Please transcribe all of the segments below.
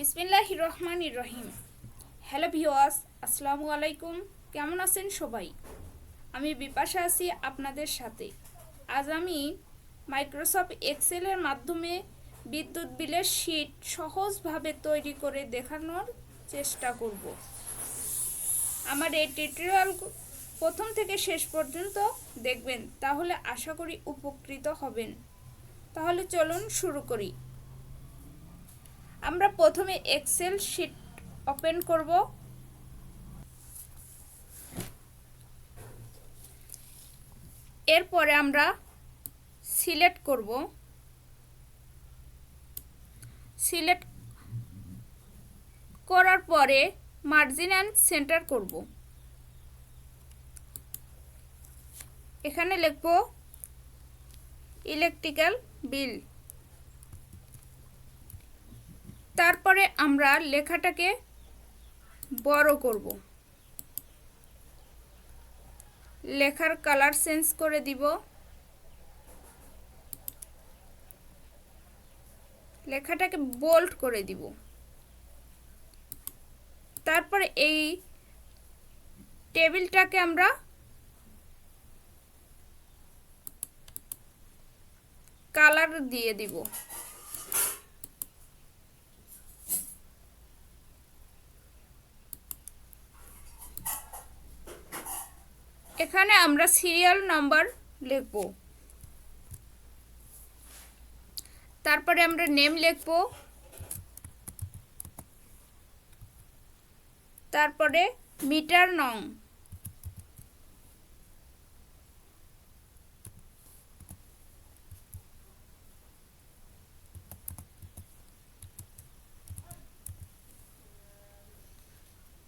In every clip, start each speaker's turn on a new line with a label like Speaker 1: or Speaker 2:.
Speaker 1: বিসমিল্লাহির রহমানির রহিম। Hello viewers, আসসালামু আলাইকুম। কেমন আছেন সবাই? আমি বিপাশা আছি আপনাদের সাথে। আজ আমি মাইক্রোসফট এক্সেলের মাধ্যমে বিদ্যুৎ বিলের শীট সহজভাবে তৈরি করে দেখানোর চেষ্টা করব। আমার এই টিউটোরিয়াল প্রথম থেকে শেষ পর্যন্ত দেখবেন, তাহলে আশা করি উপকৃত হবেন। তাহলে চলুন শুরু করি। আমরা প্রথমে এক্সেল শীট ওপেন করব। এরপরে আমরা সিলেক্ট করব। সিলেক্ট করার পরে মার্জিন অ্যান্ড সেন্টার করব। এখানে লিখব ইলেকট্রিক্যাল বিল। তারপরে আমরা লেখাটাকে বড় করব। লেখার কালার চেঞ্জ করে দিব। লেখাটাকে বোল্ড করে দিব। তারপরে এই টেবিলটাকে আমরা কালার দিয়ে দিব। এখানে আমরা সিরিয়াল নাম্বার লিখব। তারপরে আমরা নেম লিখব। তারপরে মিটার নং।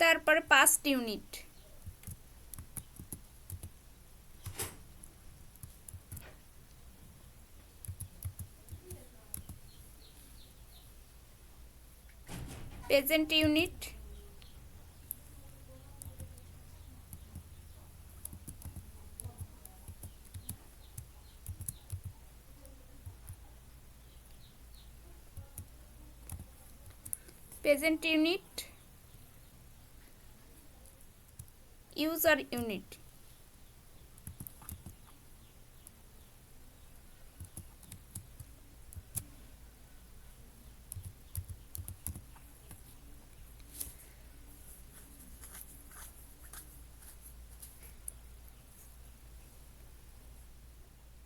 Speaker 1: তারপরে 5 unit. Present unit. Present unit. User unit.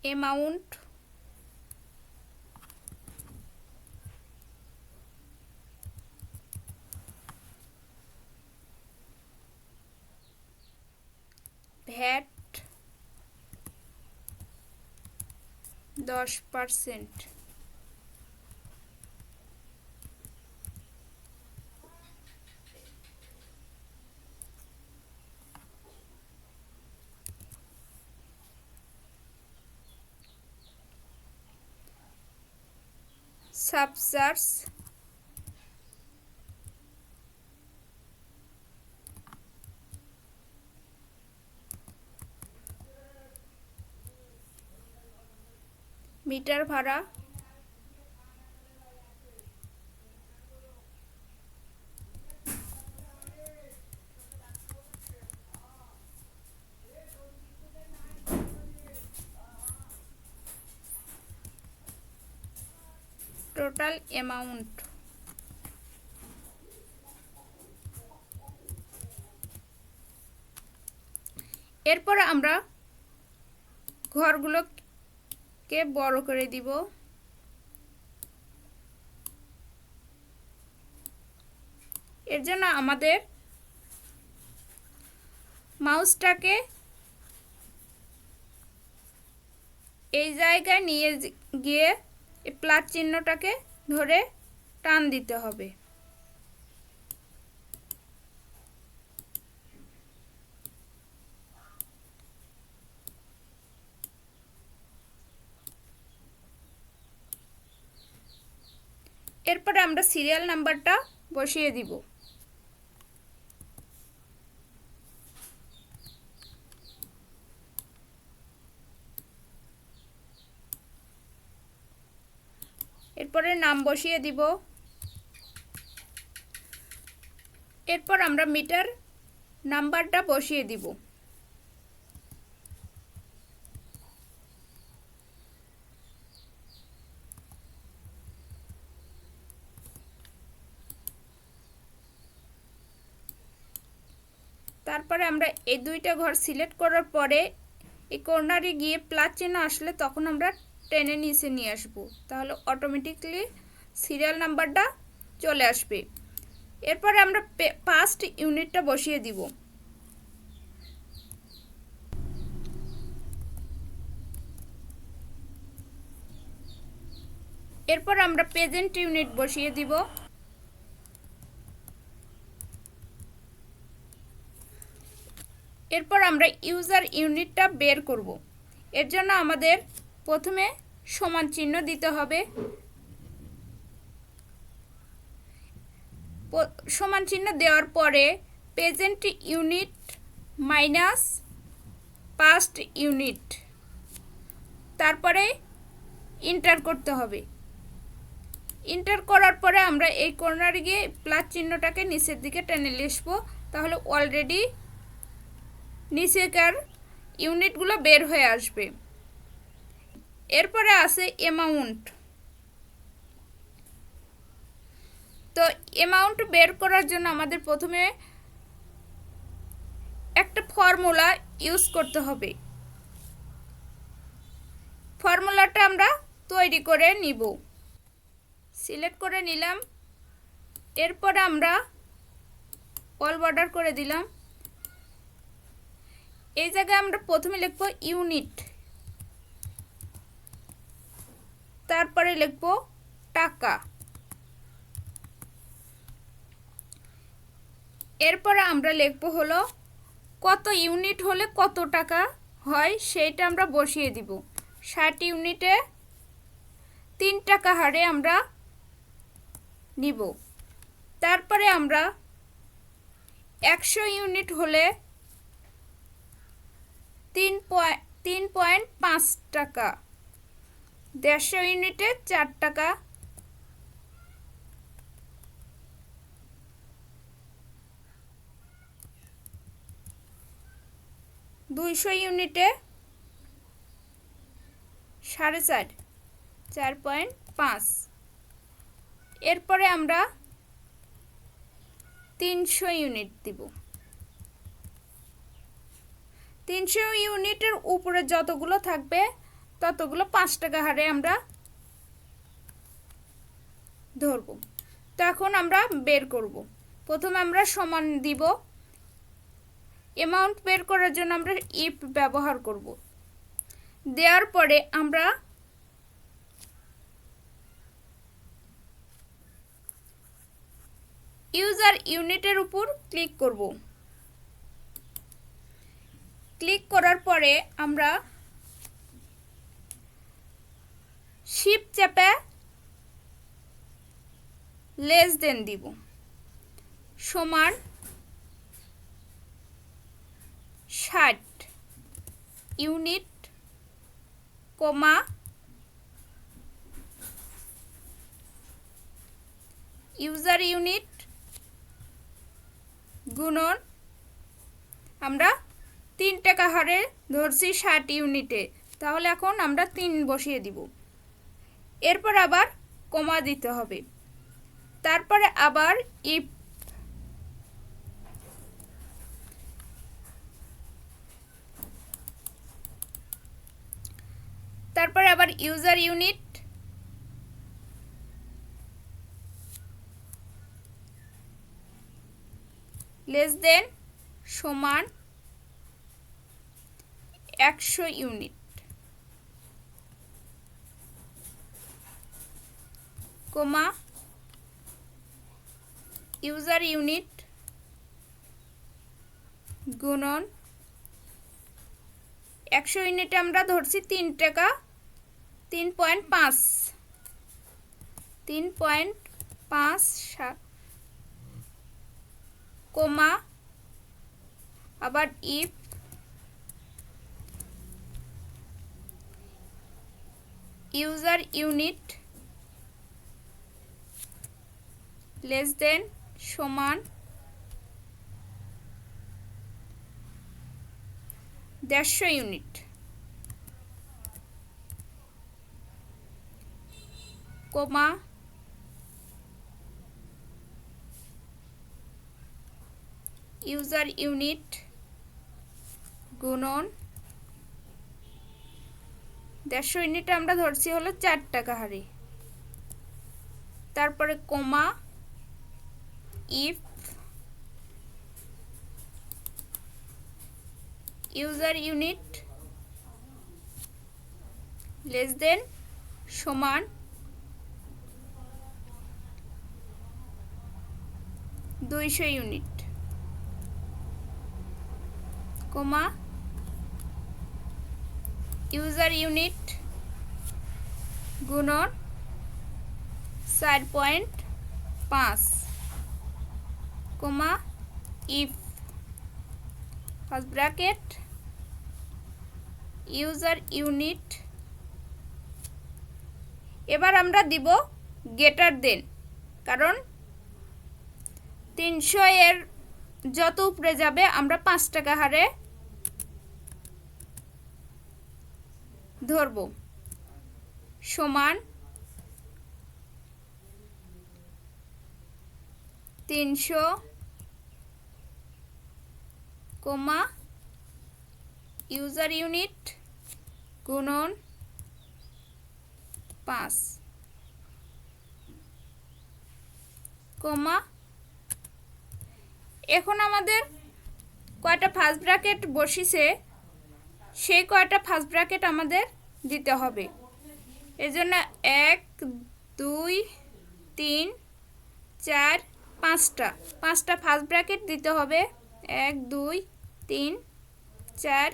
Speaker 1: Amount. VAT 10%। Surcharge. Meter ভাড়া। Total amount. এরপর আমরা ঘরগুলোকে বড় করে দিব। এর জন্য আমাদের মাউসটাকে এই জায়গায় নিয়ে গিয়ে এই প্লাস চিহ্নটাকে ধরে টান দিতে হবে। এরপরে আমরা সিরিয়াল নাম্বারটা বসিয়ে দিব। এরপরে নাম বসিয়ে দিব। এরপর আমরা মিটার নাম্বারটা বসিয়ে দিব। তারপরে আমরা এই দুইটা ঘর সিলেক্ট করার পরে এই কর্নারে গিয়ে প্লাস চিহ্ন আসলে তখন আমরা টেনে নিচে নিয়ে আসব, তাহলে অটোমেটিকলি সিরিয়াল নাম্বারটা চলে আসবে। এরপরে আমরা ফার্স্ট ইউনিটটা বসিয়ে দিব। এরপর আমরা প্রেজেন্ট ইউনিট বসিয়ে দিব। এরপর আমরা ইউজার ইউনিটটা বের করব। এর জন্য আমাদের প্রথমে সমান চিহ্ন দিতে হবে। সমান চিহ্ন দেওয়ার পরে present unit minus past unit, তারপরে ইন্টার করতে হবে। ইন্টার করার পরে আমরা এই কর্নারে গিয়ে প্লাস চিহ্নটাকে নিচের দিকে টেনে আসবো, তাহলে অলরেডি নিচেকার ইউনিটগুলো বের হয়ে আসবে। এরপরে আছে অ্যামাউন্ট। তো অ্যামাউন্ট বের করার জন্য আমাদের প্রথমে একটা ফর্মুলা ইউজ করতে হবে। ফর্মুলাটা আমরা তৈরি করে নিব। সিলেক্ট করে নিলাম। এরপরে আমরা অল বর্ডার করে দিলাম। এই জায়গায় আমরা প্রথমে লিখব ইউনিট, তারপরে লিখব টাকা। এরপরে আমরা লিখব হলো কত ইউনিট হলে কত টাকা হয় সেইটা আমরা বসিয়ে দিব। 60 ইউনিটে 3 টাকা হারে আমরা নিব। তারপরে আমরা 100 ইউনিট হলে 3.5 টাকা, 150 ইউনিটে 4 টাকা, 200 ইউনিটে 4.5, 4.5। এরপরে আমরা 300 ইউনিট দিব। 300 ইউনিটের উপরে যতগুলো থাকবে ততগুলো 5 টাকা হারে আমরা ধরব। তো এখন আমরা বের করব। প্রথমে আমরা সমান দিব। অ্যামাউন্ট বের করার জন্য আমরা ইফ ব্যবহার করব। দেওয়ার পরে আমরা ইউজার ইউনিটের উপর ক্লিক করব। ক্লিক করার পরে আমরা শিফট চেপে লেস দেন দিব, সমান 60 ইউনিট, কমা ইউজার ইউনিট গুণন আমরা 3 টাকা হারে ধরছি 60 ইউনিটে, তাহলে এখন আমরা 3 বসিয়ে দিব। এরপর আবার কমা দিতে হবে। তারপরে আবার ইফ, তারপরে আবার ইউজার ইউনিট লেস দেন সমান 100 ইউনিট, কমা ইউজার ইউনিট গুণন 100 ইউনিটে আমরা ধরছি 3 টাকা, 3.5, 3.5, কমা আবার if user unit less than সমান 150 ইউনিট, কমা ইউজার ইউনিট গুণন 150 ইউনিট আমরা ধরছি হলো 4 টাকা হারে, তারপরে comma if user unit less than সমান 200 ইউনিট, কমা ইউজার ইউনিট গুণন 4.5, comma if first bracket user unit. এবার আমরা দিব গ্রেটার দেন, কারণ 300 এর যত উপরে যাবে আমরা 5 টাকা হারে ধরব, সমান 300, কমা ইউজার ইউনিট গুণন 5, কমা এখন আমাদের কয়টা ফার্স্ট ব্র্যাকেট বসিছে সেই কয়টা ফার্স্ট ব্র্যাকেট আমাদের দিতে হবে। এজন্য 1 2 3 4 5টা ফার্স্ট ব্র্যাকেট দিতে হবে, 1 2 3 4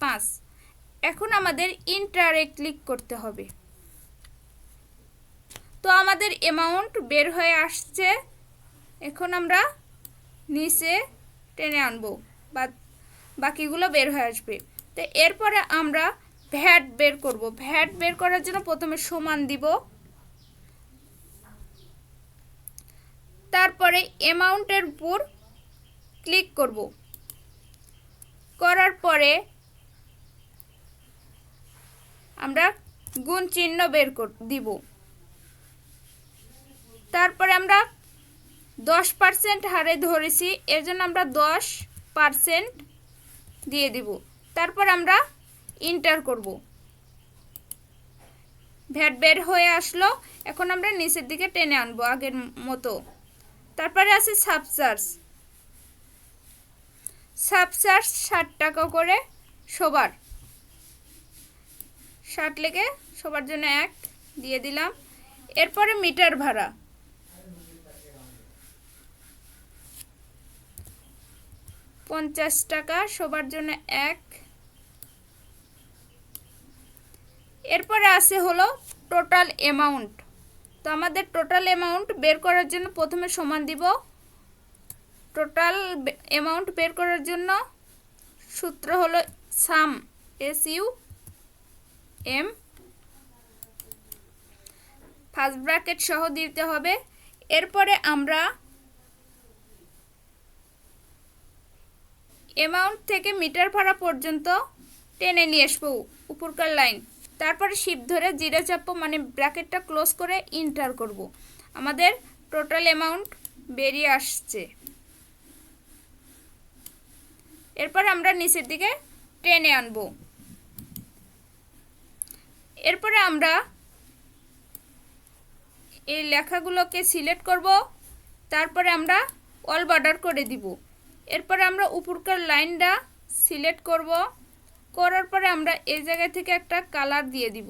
Speaker 1: 5। এখন আমাদের ইন্টারে ক্লিক করতে হবে। তো আমাদের অ্যামাউন্ট বের হয়ে আসছে, এখন আমরা নিচে টেনে আনবো বা বাকিগুলো বের হয়ে আসবে। তো এরপরে আমরা ভ্যাট বের করব। ভ্যাট বের করার জন্য প্রথমে সমান দিব, তারপরে অ্যামাউন্টের উপর ক্লিক করব, করার পরে আমরা গুণ চিহ্ন বের দিব, তারপরে আমরা 10% হারে ধরেছি, এর জন্য আমরা 10% দিয়ে দিব, তারপর আমরা এন্টার করব। ভ্যাট বের হয়ে আসলো, এখন আমরা নিচের দিকে টেনে আনবো আগের মতো। তারপরে আছে সাবচার্জ। 60 টাকা করে সবার, 60 লেগে সবার জন্য 1 দিয়ে দিলাম। এরপরে মিটার ভাড়া 50 টাকা সবার জন্য 1। এরপরে আছে হলো টোটাল অ্যামাউন্ট। তো আমাদের টোটাল অ্যামাউন্ট বের করার জন্য প্রথমে সমান দিব। টোটাল অ্যামাউন্ট বের করার জন্য সূত্র হলো সাম, SUM, ফার্স্ট ব্র্যাকেট সহ দিতে হবে। এরপরে আমরা অ্যামাউন্ট থেকে মিটার ভাড়া পর্যন্ত টেনে নিয়ে আসবো উপরকার লাইন, তারপরে শিফট ধরে জিরো চাপবো, মানে ব্র্যাকেটটা ক্লোজ করে এন্টার করব। আমাদের টোটাল অ্যামাউন্ট বেরিয়ে আসছে। এরপর আমরা নিচের দিকে টেনে আনবো। এরপরে আমরা এই লেখাগুলোকে সিলেক্ট করব, তারপরে আমরা অল বর্ডার করে দিব। এরপরে আমরা উপরকার লাইনটা সিলেক্ট করব, করার পরে আমরা এই জায়গা থেকে একটা কালার দিয়ে দিব।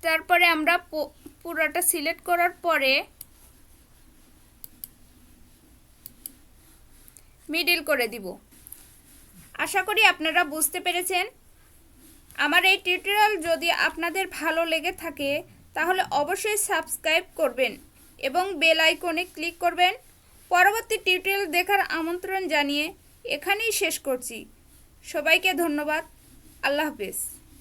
Speaker 1: তারপরে আমরা পুরোটা সিলেক্ট করার পরে মিডল করে দিব। আশা করি আপনারা বুঝতে পেরেছেন। আমার এই টিউটোরিয়াল যদি আপনাদের ভালো লেগে থাকে তাহলে অবশ্যই সাবস্ক্রাইব করবেন এবং বেল আইকনে ক্লিক করবেন। পরবর্তী টিউটোরিয়াল দেখার আমন্ত্রণ জানিয়ে এখানেই শেষ করছি। সবাইকে ধন্যবাদ। আল্লাহ হাফেজ।